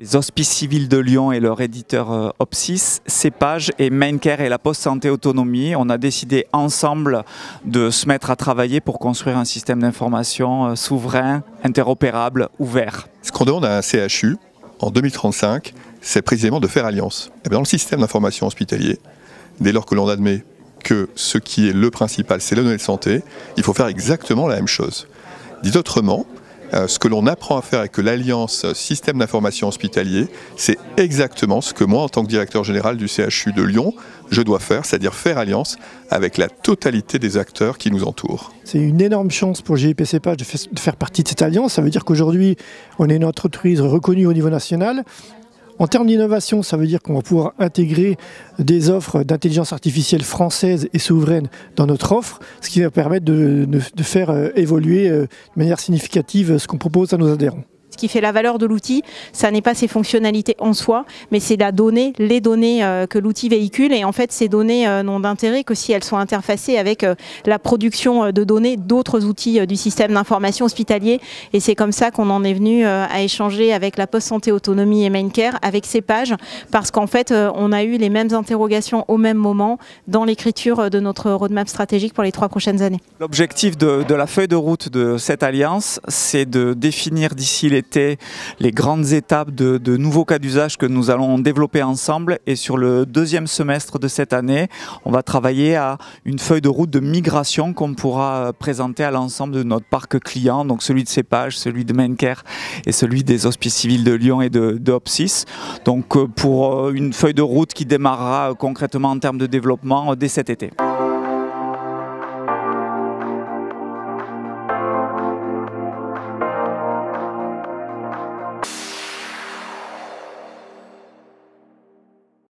Les Hospices Civils de Lyon et leur éditeur Opsis, Cepage et Maincare et la Poste Santé Autonomie, on a décidé ensemble de se mettre à travailler pour construire un système d'information souverain, interopérable, ouvert. Ce qu'on demande à un CHU en 2035, c'est précisément de faire alliance. Et dans le système d'information hospitalier, dès lors que l'on admet que ce qui est le principal, c'est les données de santé, il faut faire exactement la même chose. Dit autrement, ce que l'on apprend à faire avec l'Alliance Système d'information hospitalier, c'est exactement ce que moi, en tant que directeur général du CHU de Lyon, je dois faire, c'est-à-dire faire alliance avec la totalité des acteurs qui nous entourent. C'est une énorme chance pour GIP Cepage de faire partie de cette alliance. Ça veut dire qu'aujourd'hui, on est une entreprise reconnue au niveau national. En termes d'innovation, ça veut dire qu'on va pouvoir intégrer des offres d'intelligence artificielle françaises et souveraines dans notre offre, ce qui va permettre de faire évoluer de manière significative ce qu'on propose à nos adhérents. Ce qui fait la valeur de l'outil, ça n'est pas ses fonctionnalités en soi, mais c'est les données que l'outil véhicule. Et en fait, ces données n'ont d'intérêt que si elles sont interfacées avec la production de données d'autres outils du système d'information hospitalier. Et c'est comme ça qu'on en est venu à échanger avec la Poste Santé Autonomie et Maincare, avec Cepage, parce qu'en fait, on a eu les mêmes interrogations au même moment dans l'écriture de notre roadmap stratégique pour les 3 prochaines années. L'objectif de la feuille de route de cette alliance, c'est de définir d'ici les grandes étapes de nouveaux cas d'usage que nous allons développer ensemble, et sur le 2e semestre de cette année, on va travailler à une feuille de route de migration qu'on pourra présenter à l'ensemble de notre parc client, donc celui de Cepage, celui de Maincare et celui des Hospices Civils de Lyon et de Opsis. Donc pour une feuille de route qui démarrera concrètement en termes de développement dès cet été.